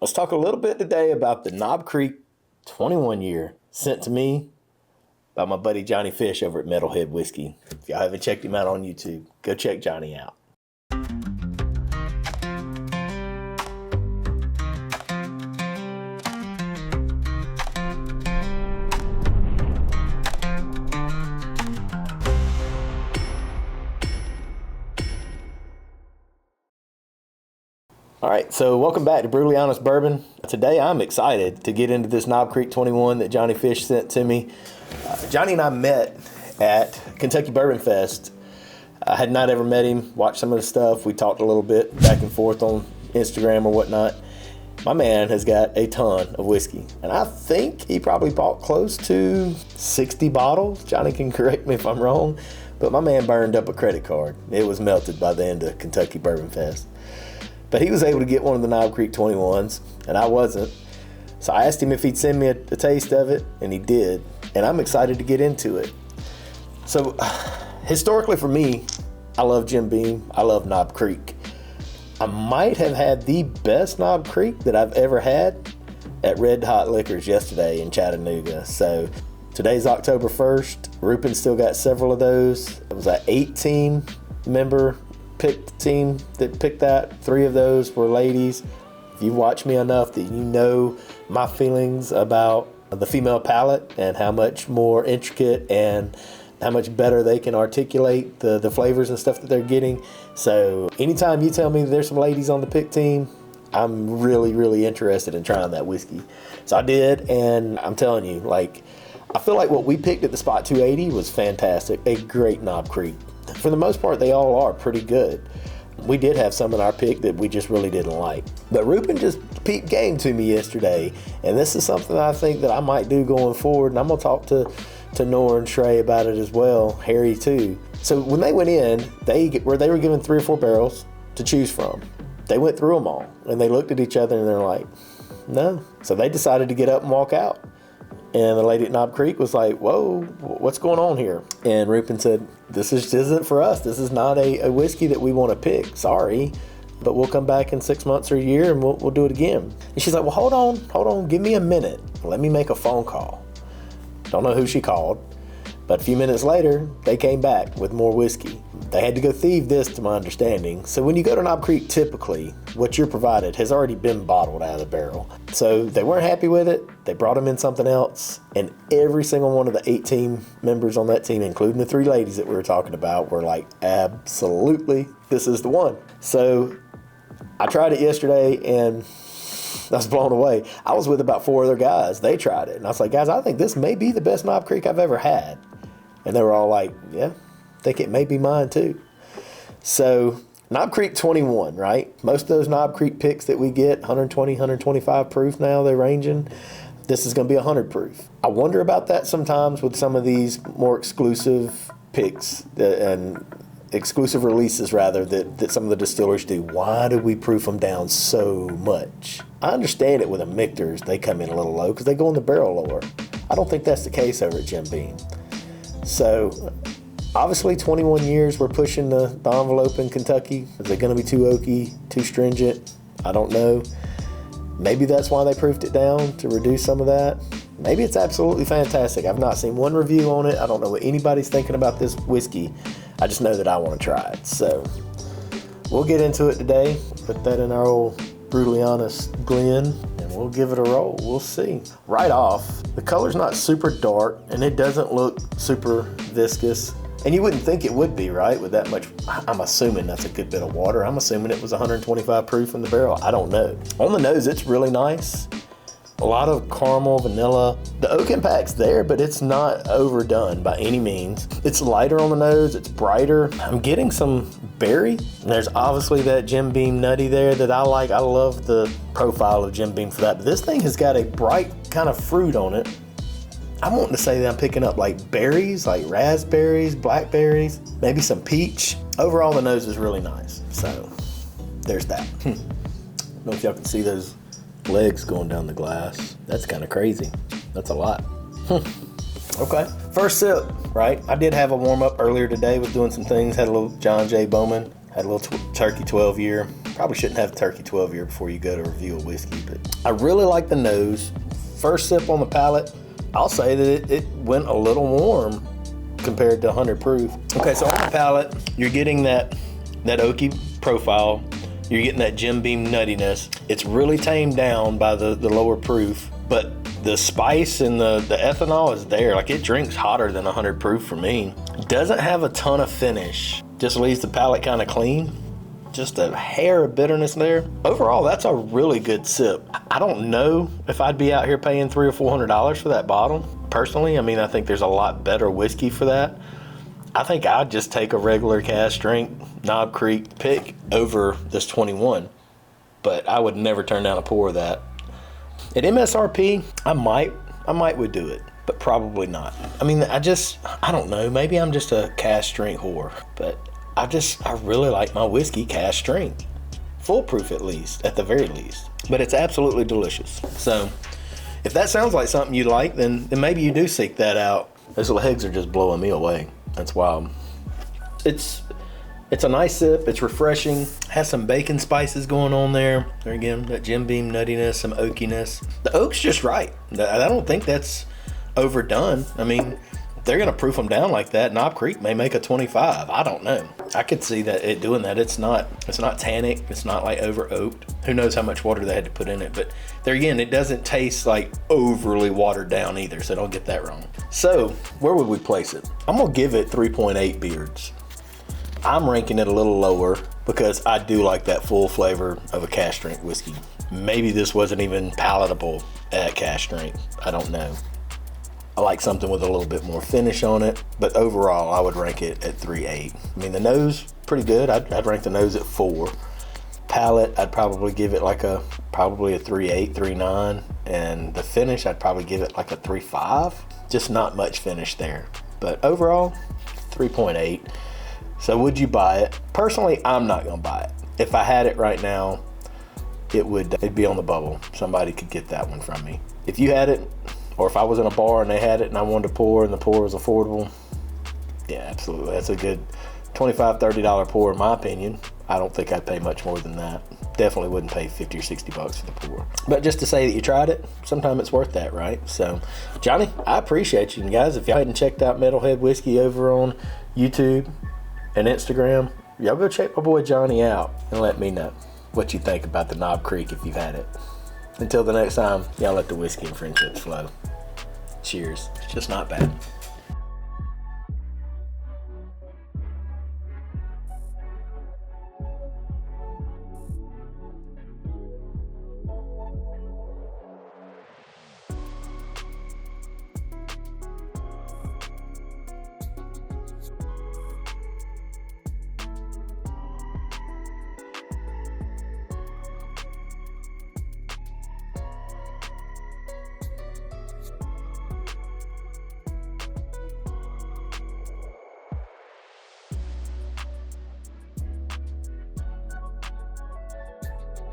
Let's talk a little bit today about the Knob Creek 21 year sent to me by my buddy Johnny Fish over at Metalhead Whiskey. If y'all haven't checked him out on YouTube, go check Johnny out. All right, so welcome back to Brutally Honest Bourbon. Today I'm excited to get into this Knob Creek 21 that Johnny Fish sent to me. Johnny and I met at Kentucky Bourbon Fest. I had not ever met him, watched some of the stuff. We talked a little bit back and forth on Instagram or whatnot. My man has got a ton of whiskey, and I think he probably bought close to 60 bottles. Johnny can correct me if I'm wrong, but my man burned up a credit card. It was melted by the end of Kentucky Bourbon Fest. But he was able to get one of the Knob Creek 21s, and I wasn't. So I asked him if he'd send me a taste of it, and he did. And I'm excited to get into it. So historically for me, I love Jim Beam. I love Knob Creek. I might have had the best Knob Creek that I've ever had at Red Hot Liquors yesterday in Chattanooga. So today's October 1st. Rupin still got several of those. It was an 18-member picked team that picked that. 3 of those were ladies. If you watch me enough that you know my feelings about the female palate and how much more intricate and how much better they can articulate the flavors and stuff that they're getting. So anytime you tell me there's some ladies on the pick team, I'm really interested in trying that whiskey. So I did, and I'm telling you, I feel like what we picked at the Spot 280 was fantastic. A great Knob Creek. For the most part, they all are pretty good. We did have some in our pick that we just really didn't like. But Rupin just peeped game to me yesterday, and this is something I think that I might do going forward, and I'm going to talk to Nora and Trey about it as well, Harry too. So when they went in, they were given 3 or 4 barrels to choose from. They went through them all, and they looked at each other, and they're like, no. So they decided to get up and walk out. And the lady at Knob Creek was like, whoa, what's going on here? And Rupin said, this isn't for us. This is not a whiskey that we want to pick. Sorry, but we'll come back in 6 months or a year and we'll do it again. And she's like, well, hold on, give me a minute. Let me make a phone call. Don't know who she called, but a few minutes later, they came back with more whiskey. They had to go thieve this, to my understanding. So when you go to Knob Creek, typically what you're provided has already been bottled out of the barrel. So they weren't happy with it. They brought them in something else, and every single one of the 18 members on that team, including the 3 ladies that we were talking about, were like, absolutely, this is the one. So I tried it yesterday, and I was blown away. I was with about 4 other guys. They tried it, and I was like, guys, I think this may be the best Knob Creek I've ever had. And they were all like, yeah, I think it may be mine too. So Knob Creek 21, right? Most of those Knob Creek picks that we get, 120, 125 proof now, they're ranging. This is going to be 100 proof. I wonder about that sometimes with some of these more exclusive picks and exclusive releases, rather, that some of the distillers do. Why do we proof them down so much? I understand it with the Michters. They come in a little low because they go in the barrel lower. I don't think that's the case over at Jim Beam. So obviously 21 years, we're pushing the envelope in Kentucky. Is it going to be too oaky, too stringent? I don't know. Maybe that's why they proofed it down, to reduce some of that. Maybe it's absolutely fantastic. I've not seen one review on it. I don't know what anybody's thinking about this whiskey. I just know that I want to try it. So we'll get into it today. Put that in our old Brutally Honest Glen, and we'll give it a roll. We'll see. Right off, the color's not super dark, and it doesn't look super viscous. And you wouldn't think it would be, right? With that much, I'm assuming that's a good bit of water. I'm assuming it was 125 proof in the barrel. I don't know. On the nose, it's really nice. A lot of caramel, vanilla. The oak impact's there, but it's not overdone by any means. It's lighter on the nose, it's brighter. I'm getting some berry. There's obviously that Jim Beam nutty there that I like. I love the profile of Jim Beam for that. But this thing has got a bright kind of fruit on it. I'm wanting to say that I'm picking up like berries, like raspberries, blackberries, maybe some peach. Overall, the nose is really nice. So there's that. I don't know if y'all can see those legs going down the glass. That's kind of crazy. That's a lot. Okay, first sip, right? I did have a warm up earlier today with doing some things. Had a little John J. Bowman, had a little Turkey 12 year. Probably shouldn't have turkey 12 year before you go to review a whiskey, but I really like the nose. First sip on the palate, I'll say that it went a little warm compared to 100 proof. Okay, so on the palate, you're getting that oaky profile. You're getting that Jim Beam nuttiness. It's really tamed down by the lower proof, but the spice and the ethanol is there. Like, it drinks hotter than 100 proof for me. Doesn't have a ton of finish. Just leaves the palate kind of clean. Just a hair of bitterness there. Overall, that's a really good sip. I don't know if I'd be out here paying $300 or $400 for that bottle. Personally, I mean, I think there's a lot better whiskey for that. I think I'd just take a regular cask strength Knob Creek pick over this 21, but I would never turn down a pour of that. At MSRP, I might would do it, but probably not. I mean, I don't know, maybe I'm just a cask strength whore, but I really like my whiskey cask strength. Full proof at least, at the very least, but it's absolutely delicious. So if that sounds like something you like, then maybe you do seek that out. Those legs are just blowing me away. That's wild. It's a nice sip. It's refreshing. Has some bacon spices going on there. There again, that Jim Beam nuttiness, some oakiness. The oak's just right. I don't think that's overdone. I mean, they're gonna proof them down like that. Knob Creek may make a 25. I don't know. I could see that it doing that. It's not tannic. It's not like over oaked. Who knows how much water they had to put in it? But there again, it doesn't taste like overly watered down either. So don't get that wrong. So where would we place it? I'm gonna give it 3.8 beards. I'm ranking it a little lower because I do like that full flavor of a cask strength whiskey. Maybe this wasn't even palatable at cask strength. I don't know. I like something with a little bit more finish on it, but overall I would rank it at 3.8. I mean, the nose, pretty good. I'd rank the nose at 4. Palate, I'd probably give it like probably a 3.8, 3.9, and the finish, I'd probably give it like a 3.5. Just not much finish there, but overall, 3.8. So would you buy it? Personally, I'm not gonna buy it. If I had it right now, it'd be on the bubble. Somebody could get that one from me. If you had it, or if I was in a bar and they had it and I wanted to pour and the pour was affordable, yeah, absolutely. That's a good $25, $30 pour in my opinion. I don't think I'd pay much more than that. Definitely wouldn't pay 50 or 60 bucks for the pour. But just to say that you tried it, sometimes it's worth that, right? So, Johnny, I appreciate you. And guys, if y'all hadn't checked out Metalhead Whiskey over on YouTube and Instagram, y'all go check my boy Johnny out and let me know what you think about the Knob Creek if you've had it. Until the next time, y'all let the whiskey and friendships flow. Cheers. It's just not bad.